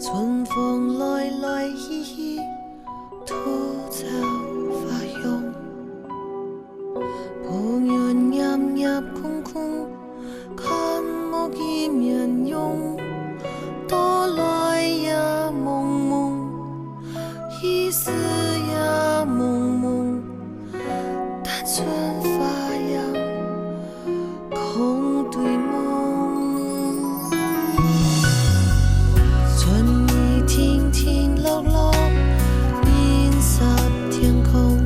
春风来来去去，土草发香。抱怨夜夜空空，看无见面容。多来也蒙蒙，一丝也蒙蒙。但春发扬，空对梦。春意停停落落，银色天空。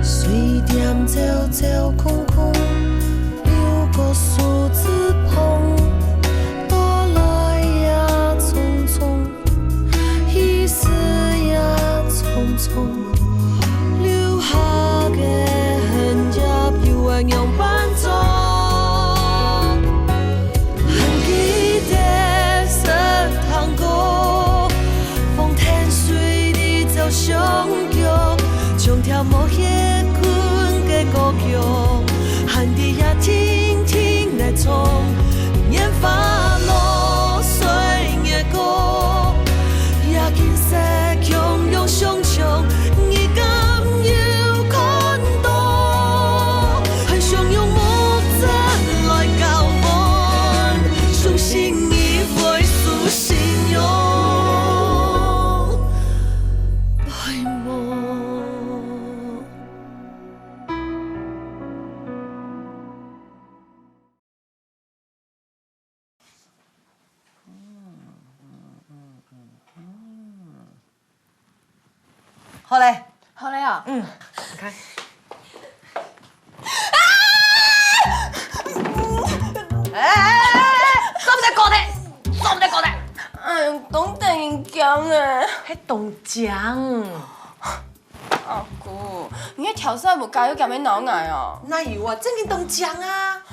水点走走空空，流过数字棚。多来也匆匆，一丝也匆匆。留下的痕迹，犹原样伴奏。还记得色糖果，风天水里走相约，唱跳无歇困的歌曲，喊你也听听来唱，烟花落水的歌，也景色汹涌汹汹，你敢有看到？很想用目针来交换，相信你会苏信用，爱梦。好嘞，好嘞啊！你看。做乜搞的？做乜搞的？哎呦，董等人讲啊！还冻姜？阿姑，你迄调色无加油，咁样脑癌哦？哪有啊？正经冻姜啊！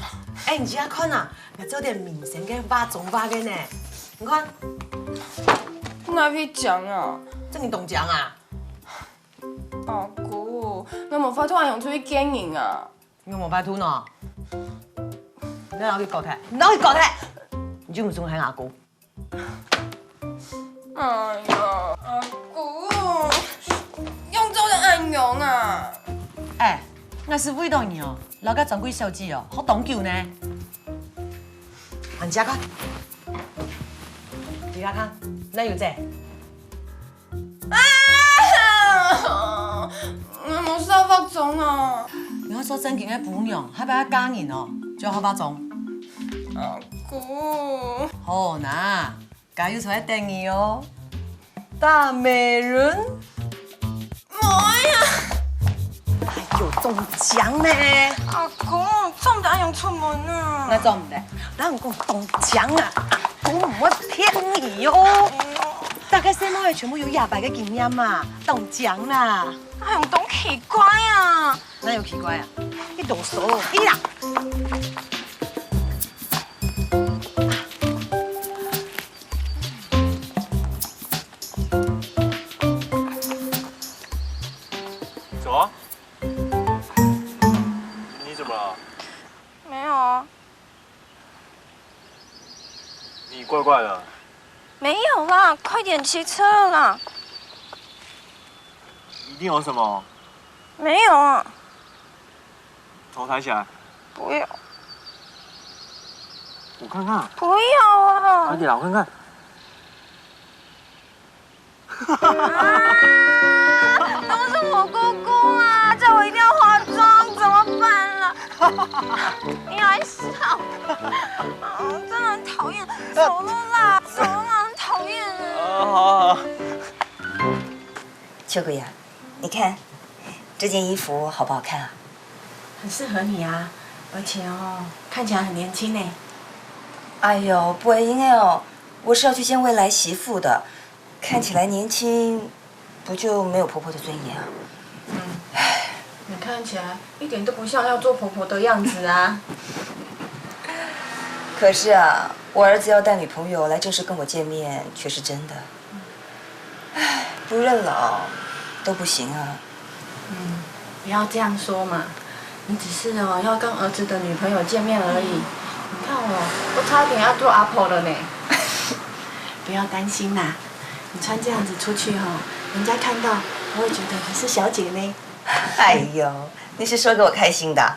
哎，你家看啊，要做点明显嘅化妆化嘅呢。你看，哪批讲啊？正经冻姜啊！阿姑，我无法度用出去经营啊！我冇拜托呢。你哪去搞睇？哪去搞睇？你就唔送喺阿姑。哎呀，阿姑，用做的暗用啊！哎，我是为了你哦，老个掌柜小姐哦，好懂球呢。你家看，你家看，哪有这？啊！我冇收化妆啊！你要做正经嘅姑娘，还不要嫁人哦，就要好化妆。阿姑，好呐，加油出来等你哦，大美人。妈呀！哎呦，中奖呢！阿姑，做唔得用出门啊！我做唔得，咱唔讲中奖啊，我唔会骗你哦。大概什么全部有200个经验嘛，中奖啦！哎用懂奇怪啊！哪有奇怪啊？你动手，你啦！走啊！你怎么了？没有啊，你怪怪的。没有啦，快点骑车啦！一定有什么？没有啊，头抬起来，不要，我看看。不要啊！快点啦，我看看。都是我姑姑啊，叫我一定要化妆，怎么办了？你还笑？真的很讨厌，走路啦，走路啦，很讨厌啊！好好。秋桂呀，你看这件衣服好不好看啊？很适合你啊，而且哦，看起来很年轻呢。哎呦，不应该哦，我是要去见未来媳妇的，看起来年轻，不就没有婆婆的尊严啊？你看起来一点都不像要做婆婆的样子啊。可是啊，我儿子要带女朋友来正式跟我见面，却是真的。唉，不认老都不行啊。不要这样说嘛，你只是哦要跟儿子的女朋友见面而已。你看我差点要做阿婆了呢。不要担心啦，你穿这样子出去人家看到还会觉得你是小姐呢。哎呦，你是说给我开心的？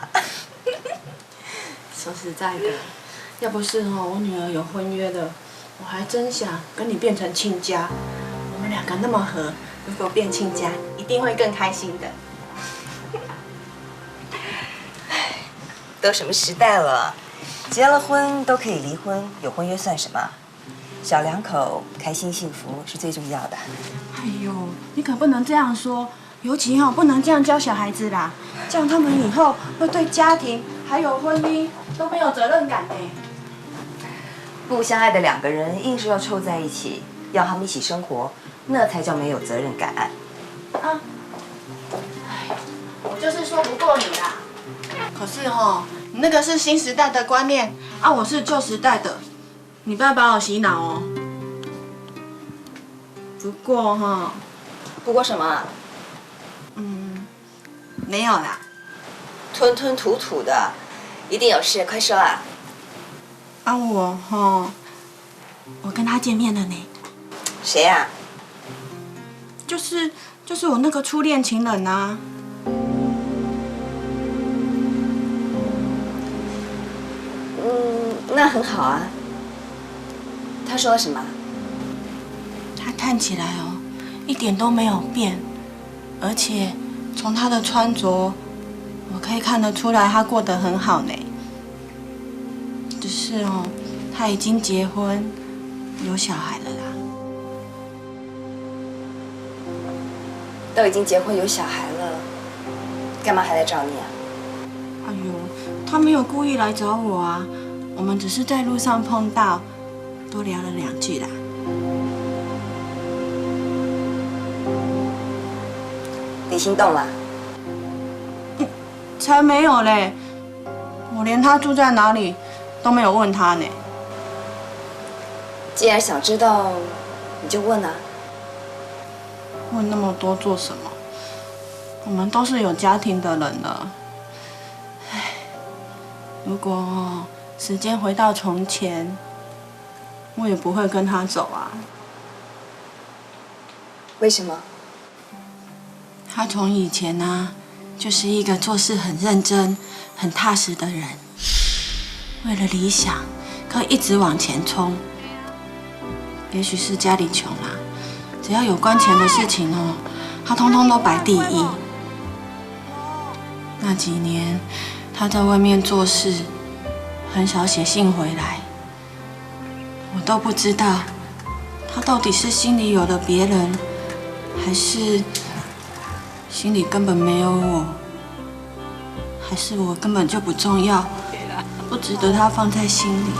说实在的，要不是我女儿有婚约了，我还真想跟你变成亲家。我们两个那么合，如果变亲家，一定会更开心的。都什么时代了，结了婚都可以离婚，有婚约算什么？小两口开心幸福是最重要的。哎呦，你可不能这样说，尤其不能这样教小孩子啦，这样他们以后会对家庭还有婚姻都没有责任感呢。不相爱的两个人硬是要凑在一起，要他们一起生活，那才叫没有责任感。啊，哎，我就是说不过你啦。可是你那个是新时代的观念啊，我是旧时代的，你不要把我洗脑哦。不过不过什么啊？没有啦。吞吞吐吐的，一定有事，快说啊！啊我跟他见面了呢。谁呀？就是我那个初恋情人啊。那很好啊。他说了什么？他看起来一点都没有变，而且从他的穿着，我可以看得出来他过得很好呢。只是他已经结婚，有小孩了啦。都已经结婚有小孩了，干嘛还来找你啊？哎呦，他没有故意来找我啊，我们只是在路上碰到，多聊了2句啦。你心动了？才没有嘞，我连他住在哪里都没有问他呢。既然想知道，你就问啊。问那么多做什么？我们都是有家庭的人了。唉，如果时间回到从前，我也不会跟他走啊。为什么？他从以前就是一个做事很认真、很踏实的人，为了理想可以一直往前冲。也许是家里穷啦，只要有关钱的事情他通通都摆第一。那几年他在外面做事，很少写信回来，我都不知道他到底是心里有了别人，还是心里根本没有我，还是我根本就不重要，不值得他放在心里。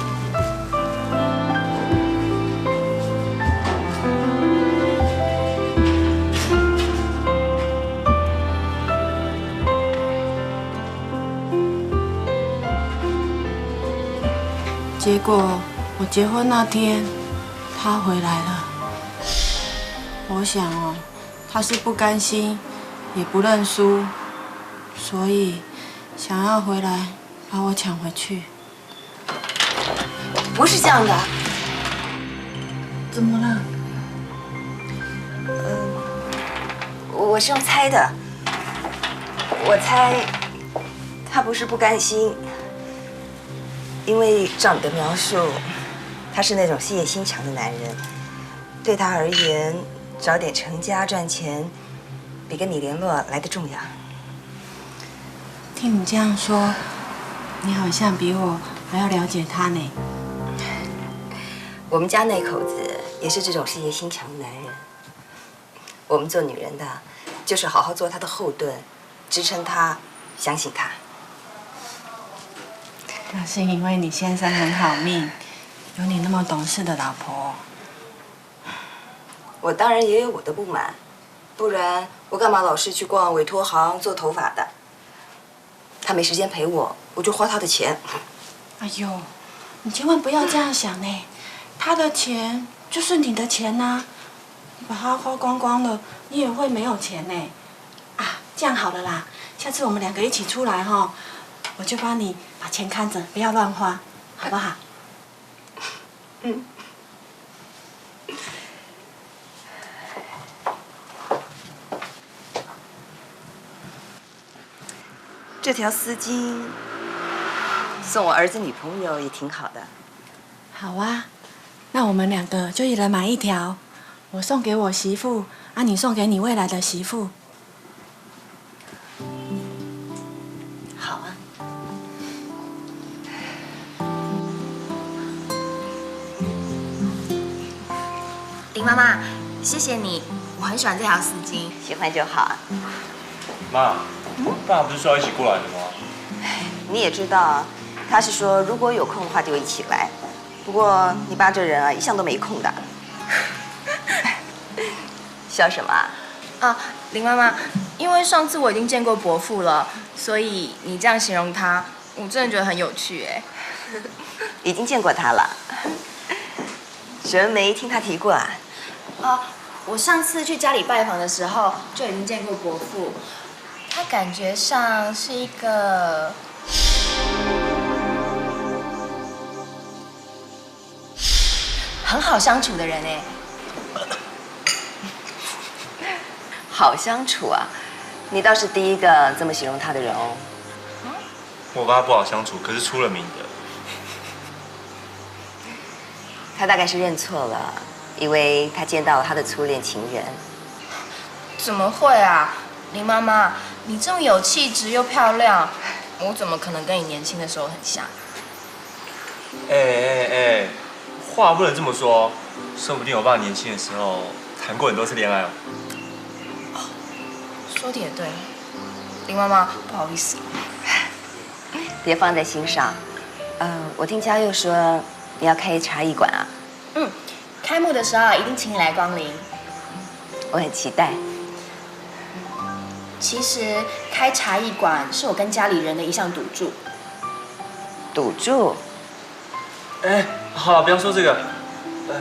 结果我结婚那天，他回来了。我想他是不甘心，也不认输，所以想要回来把我抢回去。不是这样的。怎么了？我是用猜的。我猜他不是不甘心，因为照你的描述，他是那种事业心强的男人，对他而言，早点成家赚钱，比跟你联络来得重要。听你这样说，你好像比我还要了解他呢。我们家那口子也是这种事业心强的男人。我们做女人的，就是好好做他的后盾，支撑他，相信他。那是因为你先生很好命，有你那么懂事的老婆。我当然也有我的不满，不然我干嘛老是去逛委托行做头发的？他没时间陪我，我就花他的钱。哎呦，你千万不要这样想呢，他的钱就是你的钱呐，你把它花光光了，你也会没有钱呢。啊，这样好了啦，下次我们2个一起出来我就帮你把钱看着，不要乱花，好不好？嗯。这条丝巾送我儿子女朋友也挺好的。好啊，那我们2个就一人买1条，我送给我媳妇，啊，你送给你未来的媳妇。好啊。林妈妈，谢谢你，我很喜欢这条丝巾。喜欢就好啊。妈，爸不是说要一起过来的吗？你也知道，他是说如果有空的话就一起来。不过你爸这人啊，一向都没空的。笑什么啊？啊，林妈妈，因为上次我已经见过伯父了，所以你这样形容他，我真的觉得很有趣哎。已经见过他了。雪儿没听他提过啊？我上次去家里拜访的时候就已经见过伯父，他感觉上是一个很好相处的人哎。好相处啊，你倒是第一个这么形容他的人哦。我跟他不好相处，可是出了名的。他大概是认错了，以为他见到了他的初恋情人。怎么会啊，林妈妈，你这么有气质又漂亮，我怎么可能跟你年轻的时候很像？哎，话不能这么说，说不定我爸年轻的时候谈过很多次恋爱哦。说的也对，林妈妈，不好意思。别放在心上。我听嘉佑说你要开茶艺馆啊。开幕的时候一定请你来光临。我很期待。其实开茶艺馆是我跟家里人的一项赌注。赌注？哎，好了，不要说这个，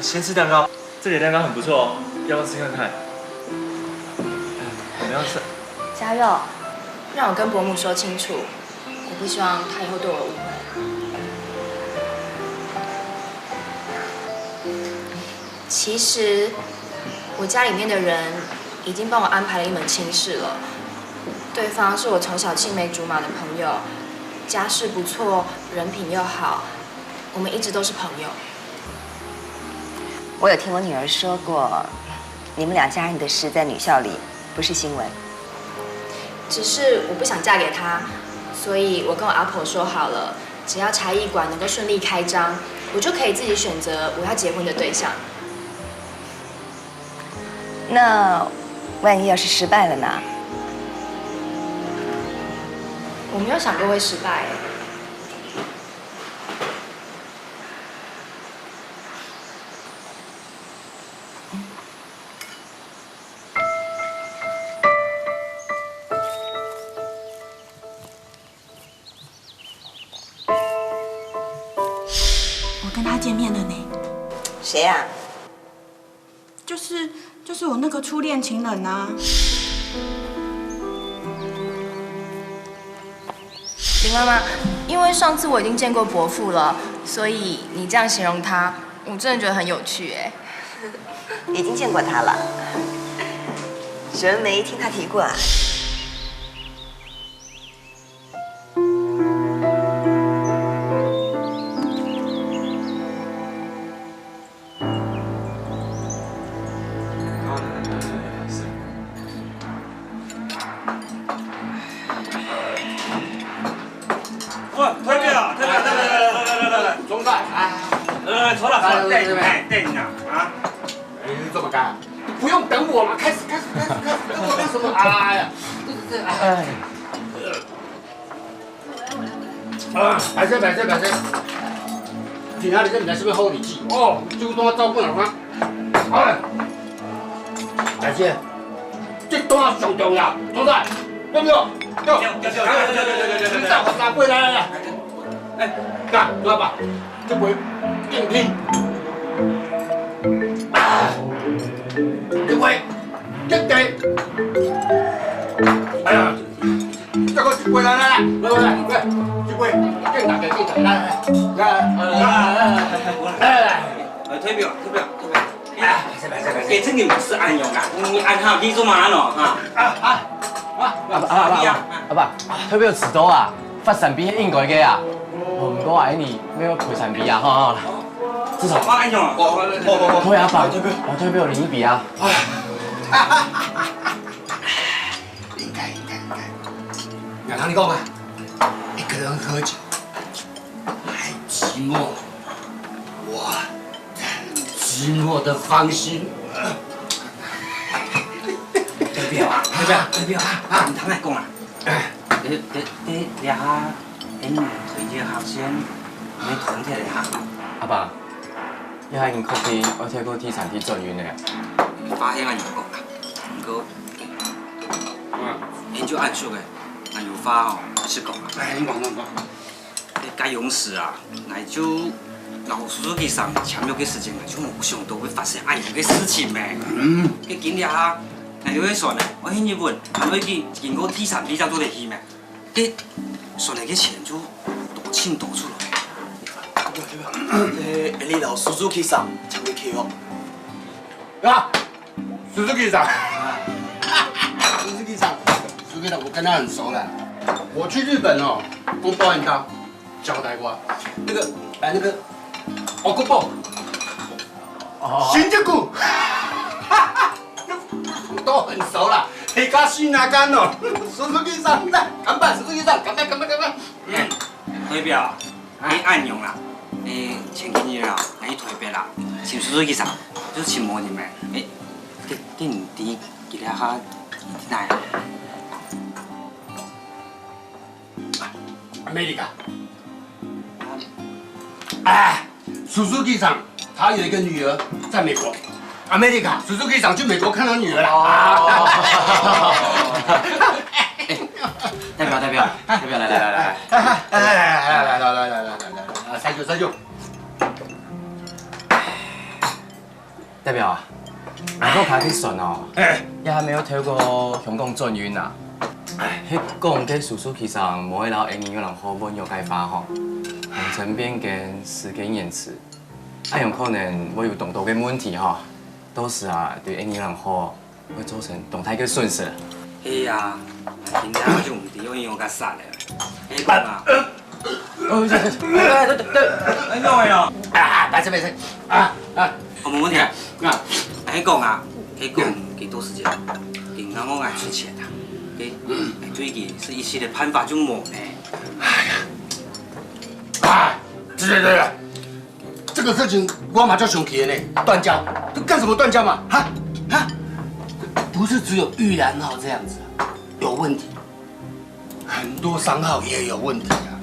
先吃蛋糕，这里的蛋糕很不错哦，要不要吃看看？我们要吃。嘉佑，让我跟伯母说清楚，我不希望他以后对我误会。其实，我家里面的人已经帮我安排了一门亲事了。对方是我从小青梅竹马的朋友，家世不错，人品又好，我们一直都是朋友。我有听我女儿说过，你们2家人的事在女校里不是新闻。只是我不想嫁给他，所以我跟我阿婆说好了，只要茶艺馆能够顺利开张，我就可以自己选择我要结婚的对象。那万一要是失败了呢？我没有想过会失败。我跟他见面了呢。谁呀？就是我那个初恋情人啊。林妈妈，因为上次我已经见过伯父了，所以你这样形容他，我真的觉得很有趣哎。已经见过他了。雪儿没听他提过啊？推面啊，推面，来，中饭，来，坐了，带你啊，这么干，不用等我嘛，开始，等我干什么？哎呀，摆设，今仔日你来是不是好日子？哦，主动照顾人吗？哎，大姐，这段上重要，中饭，对不对？对，大伙拿过来，哎，干，老板，这回硬拼，这回硬给，哎呀，这个过来，这回硬打，来，推表，给这个不是安用啊，你安好你做嘛喏啊？阿爸，退票迟到啊，发善比应该嘅啊。哦，唔过啊，你要赔善比啊，好。至少我安用啊，退阿爸，我退票领一笔啊。应该。我听你讲啊，一个人喝酒还寂寞，我寂寞的芳心。对不啊？唔通来讲啊！你下因推荐学生，你团体嚟行。阿爸，你还用 copy 我睇过 T 产 T 转运咧。发现我用过啦，不过研究按数嘅，我有发哦是讲啊。哎，你讲。你该勇士啊，我就老叔叔佢上签约嘅时间，我就冇想到会发生按用嘅事情咩。佢今日啊，我就去算咧，我喺日本，我去经过 T 产 T 站做嚟去咩，佢算嚟嘅钱就多清多出来。你老叔叔去上抢你 K 哦。啊，叔叔局长，叔叔局长，我跟他很熟了。我去日本哦，跟保险刀交代过，那个欧国宝，新之谷，都很熟了。黑咖西拿干哦，叔叔局长，干吧，叔叔局长，干吧。代表，你按用啦。前几日啊，你台北啦，请叔叔去上，就请模拟咩？你唔知其他下哪呀？America。哎，叔叔机长，他有一个女儿在美国。America， 叔叔机长去美国看他女儿了。代表，来，塞酒。代表啊，我开去算哦，也还没有透过香港转运啊。迄讲给叔叔其实某一老英语有人好文又开发吼，行程变更、时间延迟，按有可能会有动作嘅问题吼，到时啊对英语人好会造成动态嘅损失。是啊，今天我就唔知我应用较杀咧。你讲啊？对，你讲嘅咯。没事。我没问题。你讲啊，你讲几多时间？银行我爱出钱啊。最近是一系列判罚就没呢。对，这个事情我马上生气呢，断交，这干什么断交嘛？不是只有玉兰号这样子有问题，很多商号也有问题啊。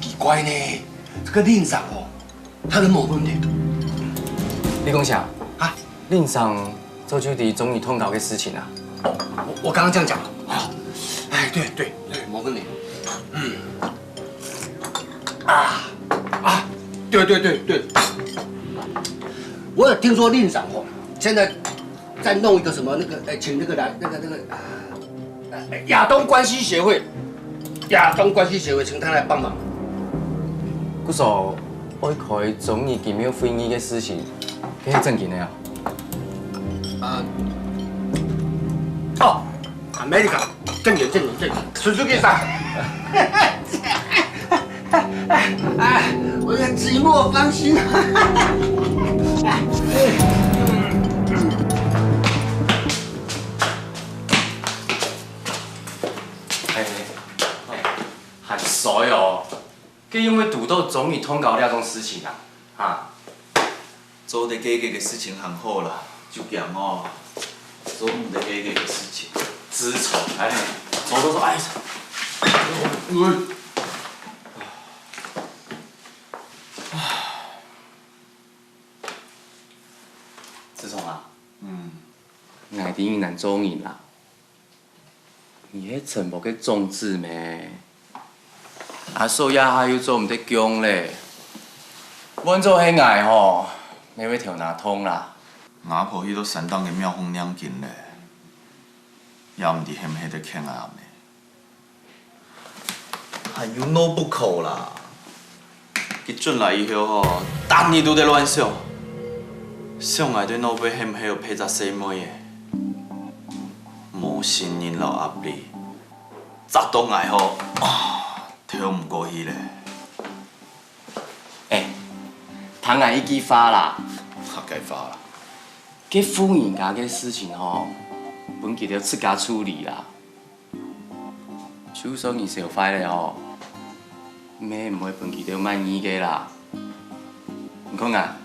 奇怪呢，这个令长哦，他的某问题。你讲啥？令上做就伫中医通告嘅事情啊？我刚刚这样讲啊，对，某个你，对，我有听说令长哦，现在在弄一个什么请亚东关系协会，请他来帮忙。嗰时我开中医金庙会议嘅事情，佢係正經嘅啊？America， 正經，叔叔嘅啥？我的寂寞芳心。很衰哦，佢因為讀到中醫通告呢種事情啊，做得解決嘅事情很好啦，就驚哦，做唔得解決嘅事情，知錯哎，做哎。志聰啊，我哋越南中醫啦，你迄全部嘅種子咩？阿叔也還要做唔得姜咧，阮做迄愛吼，你會調哪通啦？外婆迄個山東嘅廟風兩間咧，也唔知係唔係得傾啊呢？還有腦不口啦！佢轉來以後吼，單日都在亂想。上内底脑尾险迄个配杂细妹的，无信任老压力，砸东来好，跳唔过去咧。唐人一记发啦，较该发啦。这富人家嘅事情吼，本记得自家处理啦。就算你小坏了吼，咩唔会本记得满意嘅啦。你讲啊，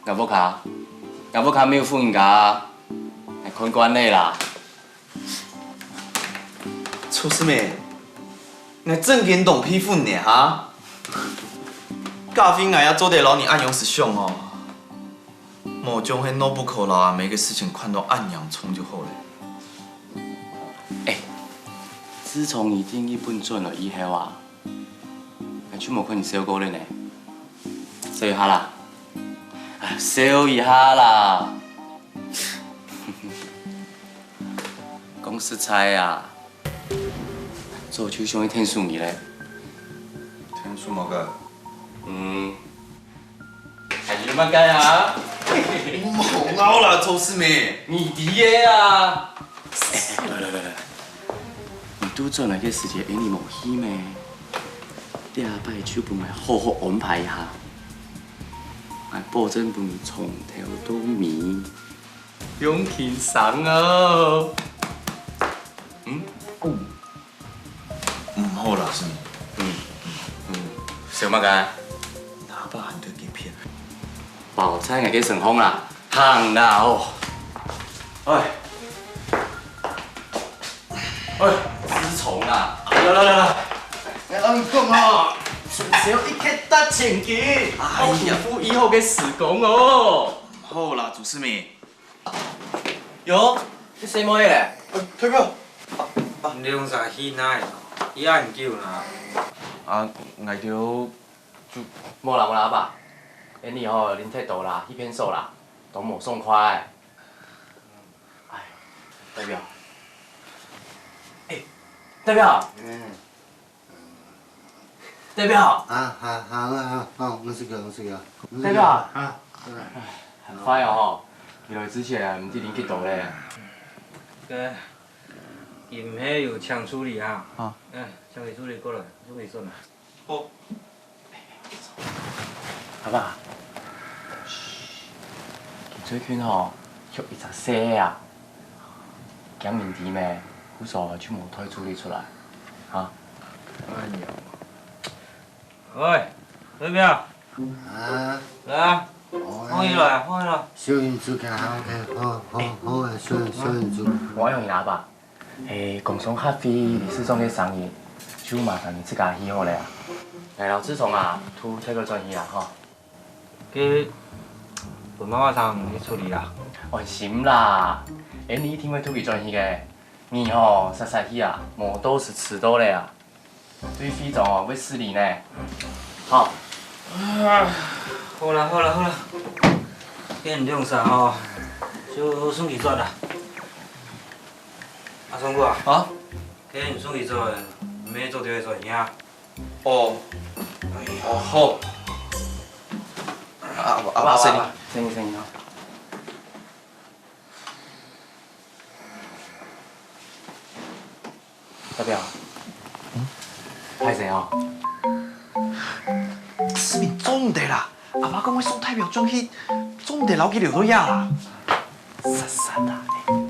阿伯卡没有富人家，还看惯你啦。出师妹，你正经懂批复呢哈？咖啡俺要做得老你暗涌实凶哦，莫将迄脑不口了啊，每个事情看到暗洋葱就好了。自从你定义本准了以后啊，就冇可能小过了呢。笑一下啦，笑一下啦。讲实在啊，做就想去天数你嘞。天数冇个？还是乜解啊？冇闹啦，出师妹。你弟嘅啊！来。你拄做那个事情，你冇去咩？第二摆就帮我好好安排一下，我保证帮你从头到尾用轻松哦。唔好啦，师妹。小乜解？哪把喊对给骗？包菜我给成功啦，行啦哦。自从啦，来，你讲啊，最少一克得千斤，我幸福以后嘅时光哦。好啦，祖师妹。哟，你什么嘢咧？退票。你用啥去哪？伊也唔叫啦。我就冇啦爸，你吼恁太多啦，一片手啦，都冇送快。代表，代表，代表，我是个。代表，很快哦，未来之前唔知恁去倒咧。个，伊唔系有枪处理哈。枪给处理过了，就没算了。好。阿爸，最近吼有一只蛇啊，讲问题咩，护士就冇推处理出来，哈。喂，代表。来啊！放起来。小人猪看好小人猪。我用你阿爸，共送咖啡理事长嘅生意，就麻烦你自家去好了啊。然后自从啊，图这个转移啦，吼。给本妈妈上去处理啦。放心啦，你一定会图佢转移嘅。你吼实在去啊，冇都是迟到了啊。对飞总哦，会失礼呢。好。好啦，跟你用啥吼，就送去做啦。阿松哥啊，跟你送去做，唔免做掉做嘢。哦，好。阿爸，声音啊。代表，派谁哦？师妹总得啦，阿爸讲我送代表转去，总得留去留到呀啦。傻啦你。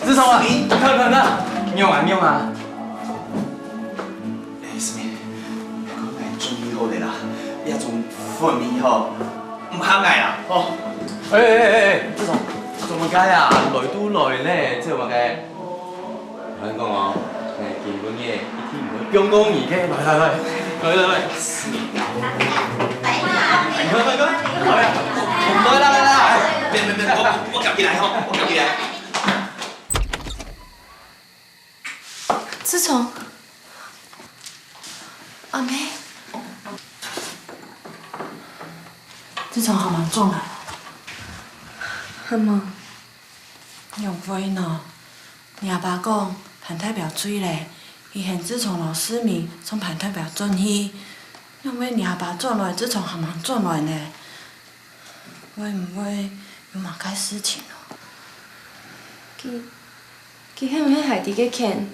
自从啊，看，用啊。师妹，我终于好的啦，你也种分米吼，唔肯挨啦，吼。自从做乜解啊？來都來咧，即係話嘅。我講哦，基本嘅一天唔會公而嘅，來。師妹，快，来来来，别，我夹起来吼，我夹起来。自从阿妹，自从好忙中了，很忙。用袂呢？你阿爸讲盘代表水咧，伊嫌自从老师名从盘代表转去，因为你阿爸转来，自从好忙转来呢，会唔会有马该事情哦？佢迄唔迄海伫个欠，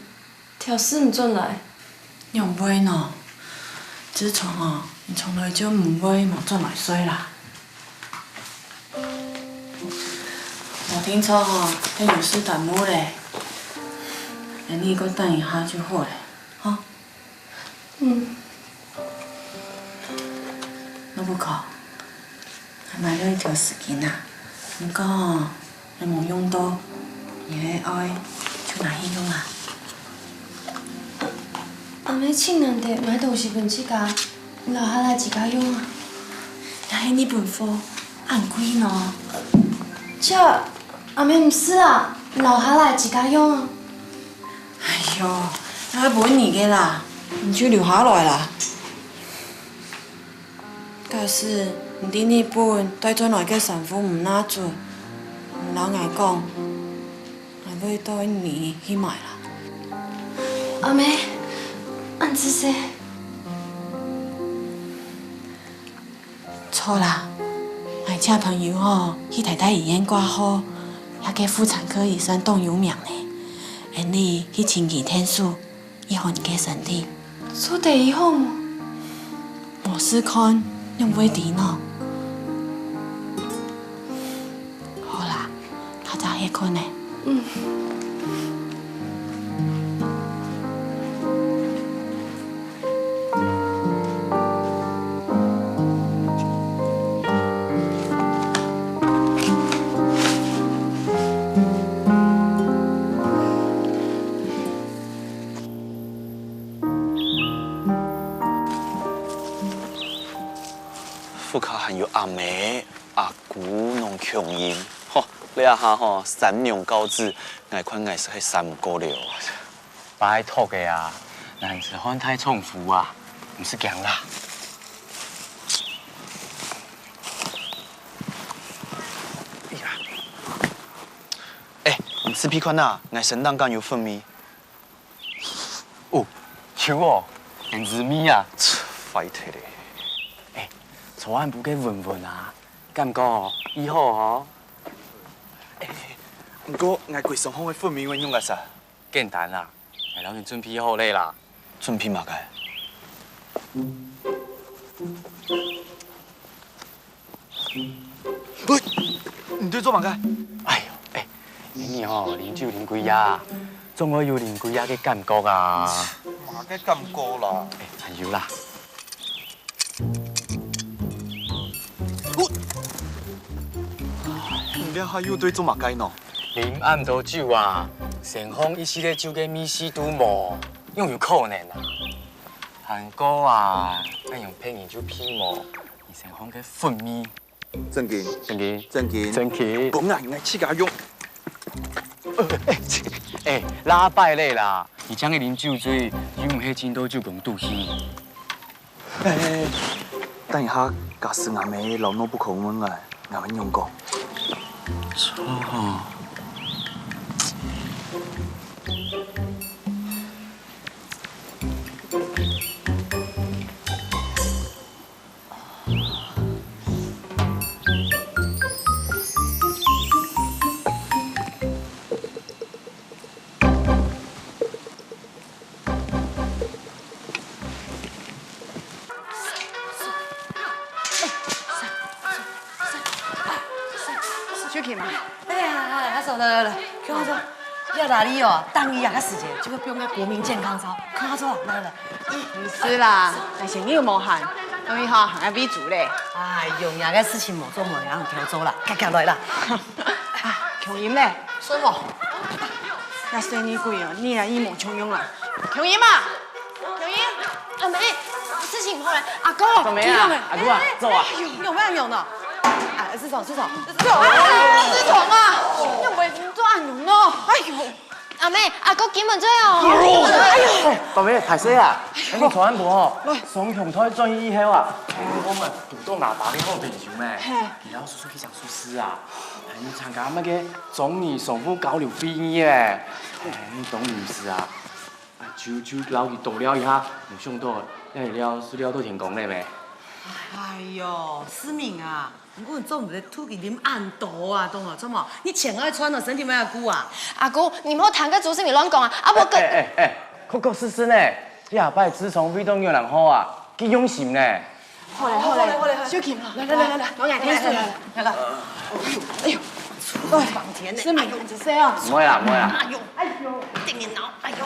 调试唔转来。用袂呢？自从哦，你从来就唔会冇转来水啦。我听说哦，迄有事耽误咧，等你搁等一下就好咧，吼。嗯。我不考，还买了一条丝巾啊。不过哦，你冇用到，你会爱就拿去用啊。阿妹请人哋买东西分自家，留下来自家用啊。那是你本科按规呢。这阿妹唔是啦，留下来自家用啊。哎呦，那会问你的啦，你就留下来啦。假使唔啲呢本带转来嘅神父唔拿准，唔老挨讲，我会带你去买啦。阿妹，按子说。错啦，我请朋友吼去台大医院挂号，遐个妇产科医生董有名呢，因你去亲其天数，以后你嘅身体。做第一好么？我是看用袂ดี呢。好啦，他早些困呢。嗯。副卡还有阿妹、阿姑、农强音，吼，你啊下吼三娘高志，眼看眼是迄三唔过了。拜托的啊，男子汉太重浮啊，不是强啦。你吃屁款呐？眼神当刚有分泌。哦，有哦，很滋味啊。快退嘞！草案不给闻闻啊，感觉以后吼。不过眼贵上好的分泌我用个啥？简单啦，来老你准备好嘞啦。准备嘛个？喂，你对做嘛个？哎呦，你吼啉酒啉几呀？总要有啉几呀嘅感觉啊。嘛个感觉啦？还有啦。你还有对做嘛个喏？啉暗多酒啊，成风一时个酒嘅米死都无，用有可能啊。韩国啊，咱用便宜酒批毛，而成风嘅分泌。正经，正经，正经，正经。本来应该去甲用。拉拜嘞啦！你将个啉酒醉，用迄真多酒共赌气。等一下，假使阿妹老孬不口问来，阿妹用过。错吼。就去嘛。哎呀，走了，看我走。要哪里哦？当医啊个时间，就会不用个国民健康操。看我走，来。唔是啦，但是你又无限，等于哈行下 V 组嘞。哎呦，呀个事情莫做莫样，调走啦，赶来啦。强音嘞，师傅，那生意贵哦，你来一模穷用啦。强音嘛，强音，阿妹，事情后来，阿哥，怎么样？阿姑啊，走啊！有没有呢？思聪，思聪啊！你又袂做暗用咯？哎呦！阿妹，阿哥今日做哦。宝贝，太细啊！你传安无吼？双雄台转移以后啊，我们主动拿打给后顶球咩？然后叔叔去想出师啊，你参加那个总理首富交流会议咧。你懂意思啊？就老去动了一下，没想到那了塑料都天公嘞咩？哎呦，思敏啊！我总唔在土给啉暗毒啊，懂无？怎么？你钱爱穿了，身体要顾啊！阿姑，你唔好谈个主事，你乱讲啊！阿伯哥，酷酷思思呢？你下摆自从飞动有人好啊，去用心呢。好嘞，小琴，来，我眼天水来了。哎呦，放田呢！思敏，一岁啊！唔会啦，哎呦，定你脑！哎呦，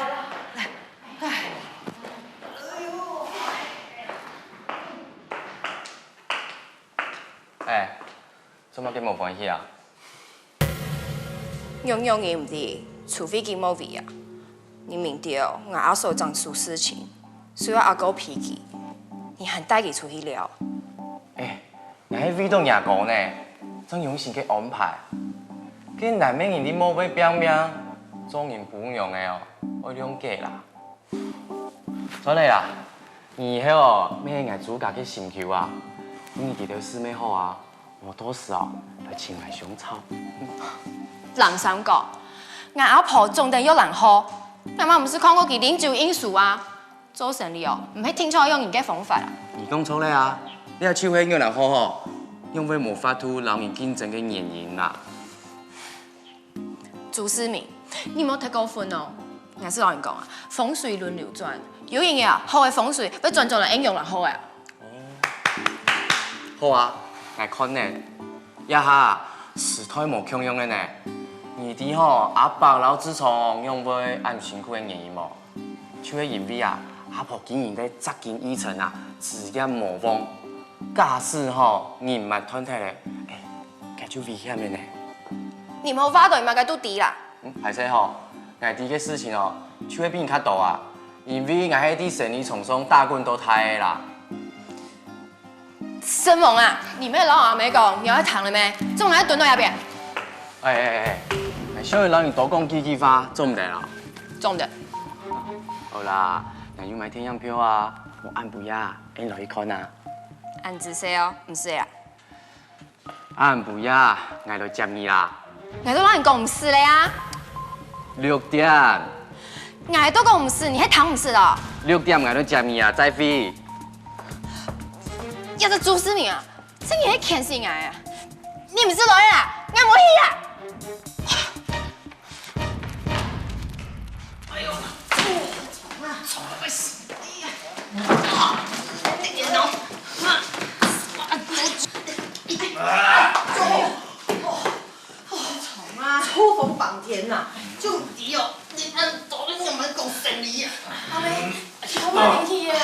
来，做乜嘅冇关系啊？用也唔得，除非佢冇味啊。你明掉，我阿嫂长出事情，所以阿哥脾气，你还带佢出去了。我喺飞动也讲呢，真用心嘅安排。佢难免人哋冇俾表面，做人不用嘅哦，我谅解啦。所以啦，以後哦，咩嗌主角嘅心球啊，你記得試咩好啊？我到時哦，來請來香草。人三個，我阿婆種地又人好，阿媽唔是看過佢飲酒因素啊？做生意哦，唔係聽錯用人嘅方法啊。你講錯咧啊！你係超興嘅人好嗬，因為無法度讓人競爭嘅原因啦。朱思明，你冇太過分哦。我是老人講啊，風水輪流轉，有人嘅好嘅風水要轉做嚟應用嚟好嘅。好啊，我看呢，一下時代無強用嘅呢，而啲吼阿伯老自從用會按辛苦嘅原因冇，就係因為啊阿婆竟然在扎根以前啊，自己模仿，假使吼人物團體咧，佢就危險嘅呢。你冇法度，咪計都低啦。係說吼，我啲嘅事情哦，就會比人較多啊，因為我喺啲生意從上大棍都太啦。申夢啊，你咩老阿妹講，你有喺談了咩？仲喺蹲到入邊？小月老你多講幾句話，做唔得啦？做唔得。好啦，我要買天陽票啊，我按不呀，你落去看啊。按自細哦，唔是啊。按不呀，我來接你啦。我都讓你講唔是咧啊。6點。我都講唔是，你喺談唔是咯？6點我都接你啊，再飛。要是朱思明啊，這你喺牽死我啊！你唔是來啦，我冇去啦。哎呦，操了快死！定你腦！秋风绑田呐，就敌哦，你按早你我们讲生理啊。阿妹，我冇去啊。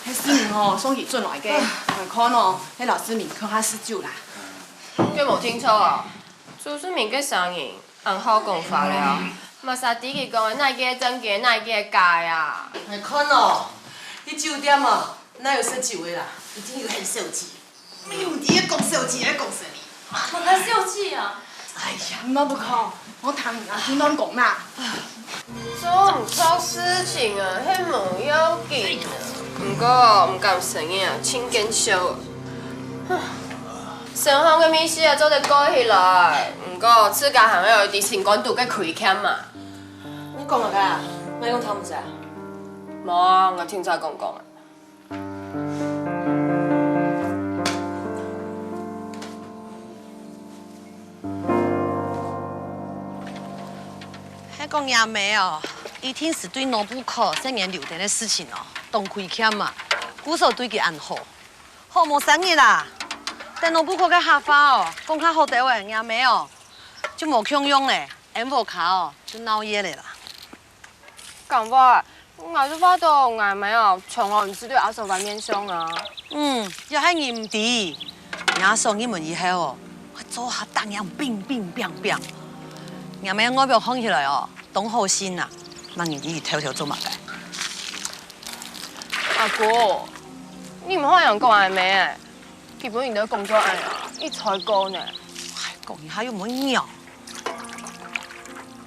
迄思明哦，送去轉來嘅，我看哦，迄老師明看下試酒啦。你冇聽錯啊？朱思明嘅聲音按好講法了，嘛實啲佢講，哪個真嘅，哪個假啊？你看哦，迄酒店哦，哪有設酒的啦？一定有很小氣，沒有啲講小氣，還講生理。我才小氣啊！哎呀，唔好不可，我談阿聽亂講啦。做唔錯事情啊，迄冇要緊啊。不過唔敢承認啊，真見笑啊！上行嘅面試啊，做得過起來。不過自家行有啲情感度嘅虧欠嘛。你講乜㗎？你講聽唔識啊？冇啊，我聽在講講啊。迄講阿妹哦，一定是對農部考這年留定的事情哦，當虧欠嘛，鼓手對佢安好，好冇生意啦。但農部考嘅下發哦，講較好啲嘅阿妹哦，就冇強用咧，M4卡哦就鬧嘢嚟啦。咁話，我都發到阿妹哦，從來唔是對阿嫂反面相啊。又係你唔啲，阿嫂你們以後哦，我做下當樣乒乒乓乓，阿妹我表看起來哦。懂好心呐，萬人哋偷偷做乜嘅？阿哥，你唔可以講阿妹誒，佢本人都工作晏啊。伊才讲呢。哎，讲一下又冇鸟。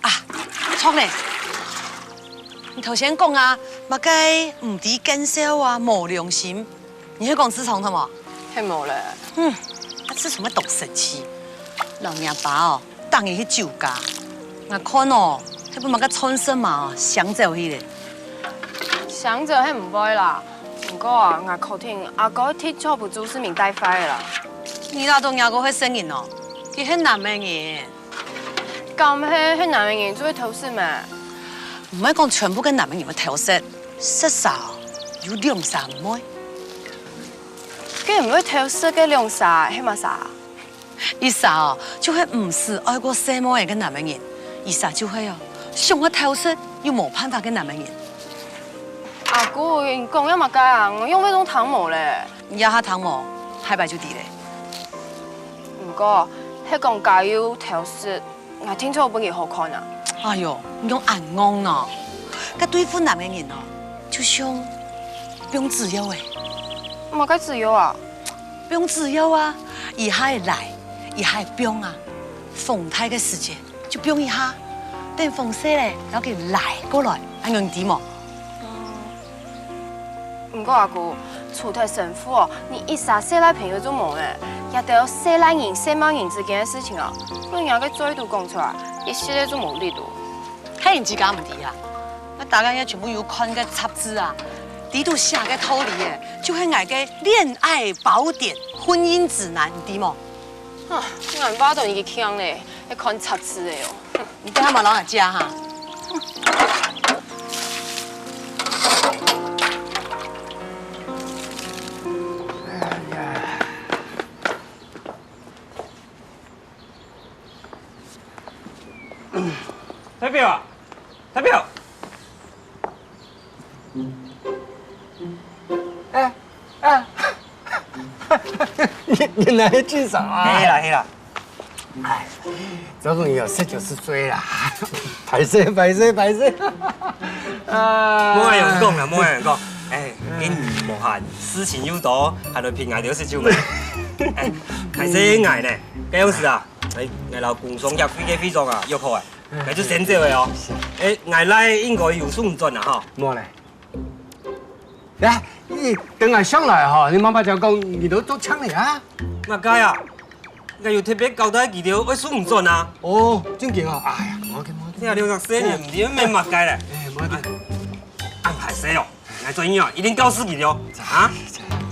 啊，错咧！你头先讲啊，嘛该唔知见笑啊，冇良心。你去讲自从他冇？系冇咧。啊，自从要动神气，老娘爸哦，当伊去酒家，我看哦，迄本嘛个穿身嘛，想走去咧。想着迄唔会啦。不过啊，我客厅阿哥踢错部朱思明带坏啦。你那都咬过迄声音哦，佢迄男的人。咁迄男人做去偷事咩？唔係講全部嘅男人要偷食，食少有兩三妹。佢唔會偷食嘅兩啥，係嘛啥？伊啥哦，就係唔是愛過細妹嘅男人，伊啥就係哦，想去偷食又冇辦法嘅男人。阿姑，你講乜物解啊？我用咩種糖毛咧？你要下糖毛，下擺就啲咧。唔過，迄講家要偷食，我聽錯本嘢好看啊！哎呦，你用眼光啊！佮對付男人哦，就像不用自由誒。乜解自由啊？不用自由啊，一下來，一下不用啊。風太嘅時間就不用一下，等風勢咧，然後佢來過來，安樣點哦？唔過阿姑，除太神父哦，你一撒細拉朋友都冇咧，也得有細拉人、細貓人之間嘅事情啊，你人嘅嘴度講出來，一系列都冇力度。係人之間問題啊！我大家也全部有看個雜誌啊，呢度寫嘅道理嘅，就係我嘅戀愛寶典、婚姻指南，你知冇？啊，我巴度已經強咧，一看雜誌嘅哦。你等下咪攞嚟食哈。代表啊，代表。原来是俊嫂啊！嘿啦嘿啦，哎，总共有19岁啦，歹勢歹勢歹勢。冇人講啦，冇人講。哎，經驗無限，事情又多，還能平安就是救命。哎，開始愛呢，這樣子啊，哎，愛老公雙腳飛嘅飛作啊，要好啊，那就先這位哦。哎，愛來應該有數唔準啊，哈。冇咧。來，你等我上來哈，你媽媽就講你都做槍嚟啊？乜解啊？我又特別交代幾條，我數唔準啊。哦，真勁啊！哎呀，冇嘅冇嘅。聽下你講細年唔知咩乜解咧？哎，冇嘅。安排誰哦？我做音樂一定搞死佢了，啊？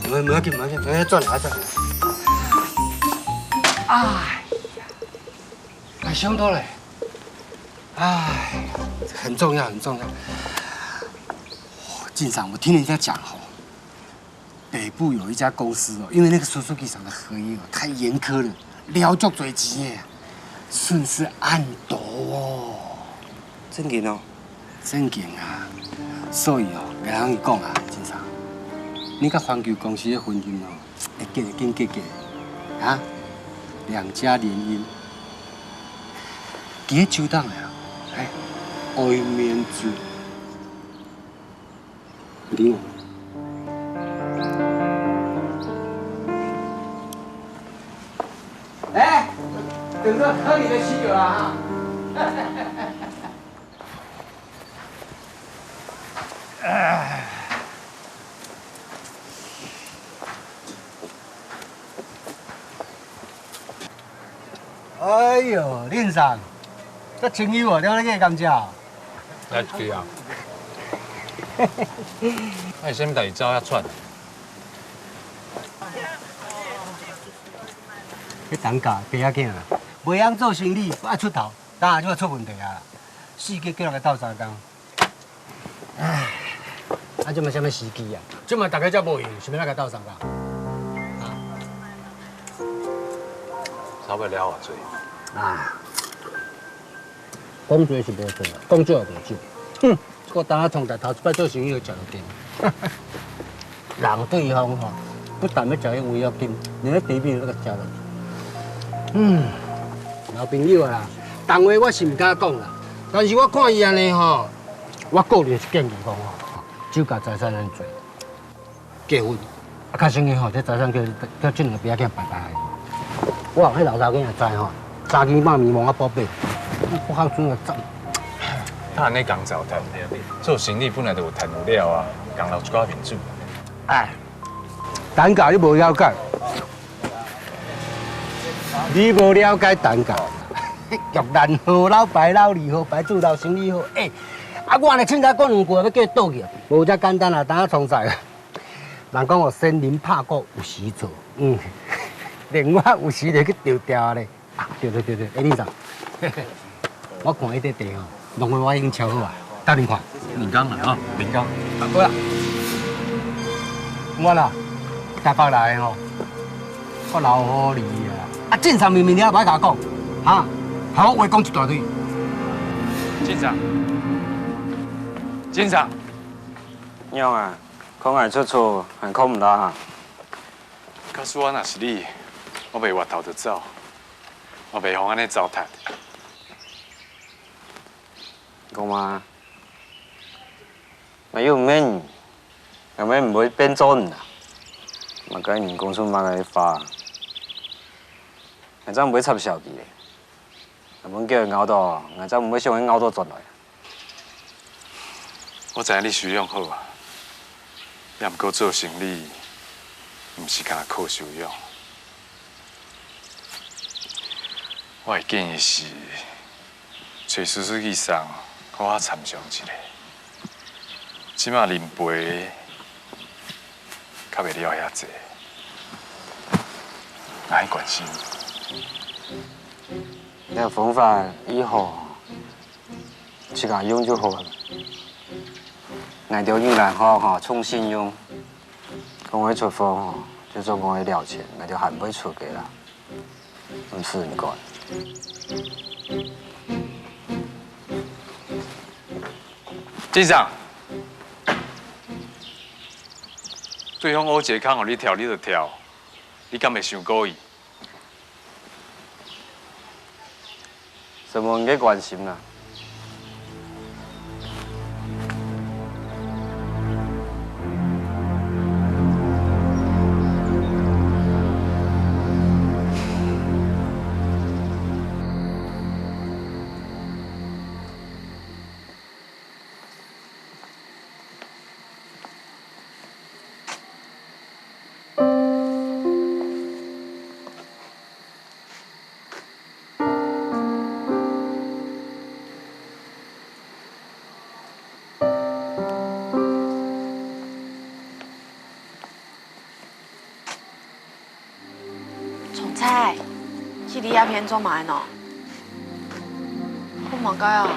冇嘅冇嘅，我轉嚟轉嚟。哎呀，我想到了，哎，很重要很重要。晋赏，我听人家讲哦，北部有一家公司哦，因为那个叔叔机场的合约哦太严苛了，了足多钱耶，顺势暗夺哦。真嘅哦？正经啊，所以哦，我向你讲啊，晋赏，你甲环球公司的婚姻哦，会结啊，两家联姻，几个周档的啊，哎，爱面子。理我。哎，等着喝你的喜酒了啊！哎呦，林生，这情谊我了解感觉。来一句啊！哎，什么代志走遐喘？迄当家爸仔囝啊，袂晓做生意，爱出头，当然就要出问题啊！四个叫人来斗相共，唉，啊，这嘛什么时机啊？这嘛大家才无用，想要来斗相共？啊？差不多了偌济？啊，讲多是无错，讲少也无少。哼，我当下从头头一摆做生意就食到定。人对方吼，不但要食迄违约金，连迄底面都甲食落去。老朋友啊，当话我是唔敢讲啦，但是我看伊安尼吼，我个人是建议讲吼，酒家财产咱做，结婚，啊，较省个吼，这财产叫俊两边仔囝拜拜。哇，迄老头囝也知吼，三更半暝忙啊宝贝，我较准个走。他安尼讲早谈，做生意本来就有谈有了啊，讲留一寡面子。哎，单价你无了解，你无了解单价。玉兰好老白老二好白煮老生意好，我呢凊彩讲两句要叫伊倒去，无遮简单啊，当下创菜。人讲哦，先人拍鼓有时做，连我有时就去调调咧。对，你咋？我看迄块地哦，弄得我已经敲好啊，等你看。林刚来啊，林刚。好啦，我啦，台北来的吼，我留好你啊。正常明明你也歹甲我讲，哈，好话讲一大堆。警长，娘啊，讲来出错，还讲唔啦？假使我若是你，我袂滑头就走，我袂互安尼糟蹋。讲嘛，嘛又唔免唔会变做啦，嘛该人工村嘛该发，俺真唔会插小气咧，俺muốn叫伊咬到，俺真唔会想伊咬到转来。我知影你修养好啊，也毋过做生意，毋是干靠修养。我的建议是，找叔叔去送，好好参详一下。即马啉杯，较袂了遐济，爱关心。那个方法以后去甲用就好了。俺条人然后哈重新用，讲会出风吼，就做讲会了钱，俺就还不会出给啦，唔是唔管。警长，对方乌一个坑，互你跳你就跳，你敢会伤故意？什么唔给关心啦？重菜，这里鸦片做买喏，好忙该啊！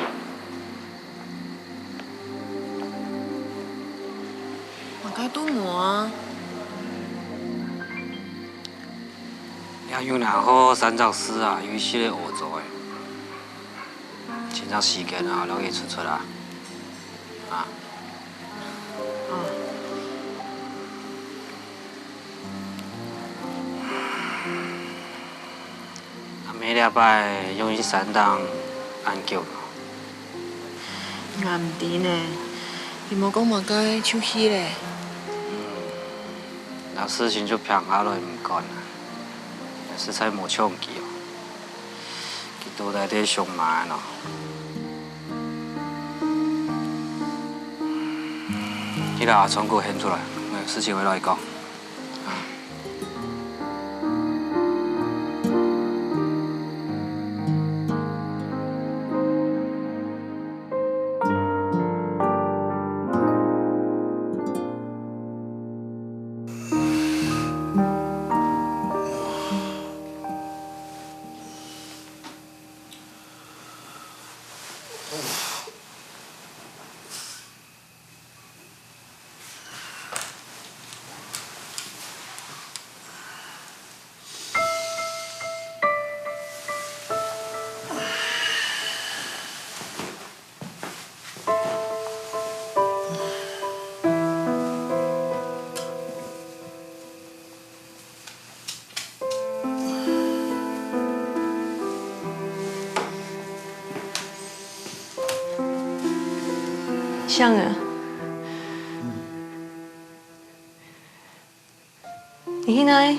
忙该多忙啊！也有然好三角丝啊，有一系列欧洲的，现在时间啊，了解出啦，啊。每礼拜用去山当安救。俺唔知呢，你莫讲忙该休息咧。那事情就平下来唔干啦，实在无抢记哦，佢都在啲上慢咯。你把窗户掀出来，我有事情会来讲。像啊，你现在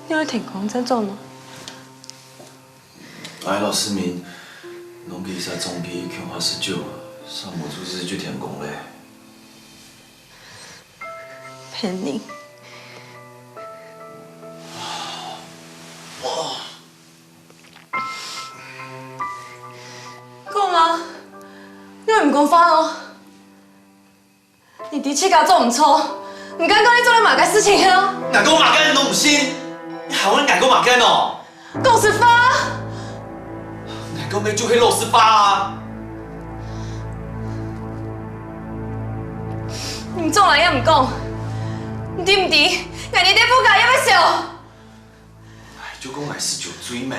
你要停工在做呢？哎，老师明，侬其实总比强化19，上无出事就停工嘞。骗你！讲啊！你又唔讲法哦？你的确甲做唔错，唔敢讲你做咧马该事情啊！外公马干侬唔信？你喊我外公马干哦？讲实话！外公要就迄老师发啊！你做人也唔讲，你知唔知？人哋啲副教也要笑。哎，就讲来19岁咩？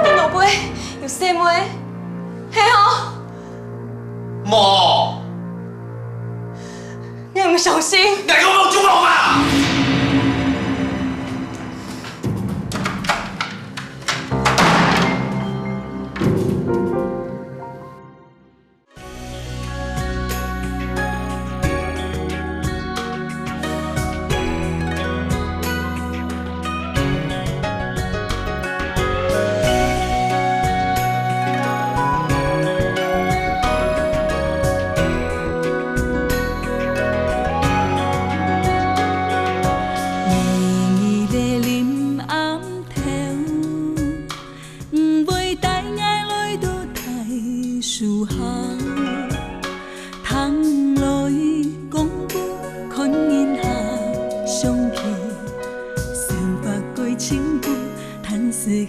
你老杯有洗妹，系吼？冇。你有冇相信？外公冇做我嘛？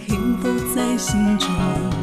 幸福在心中。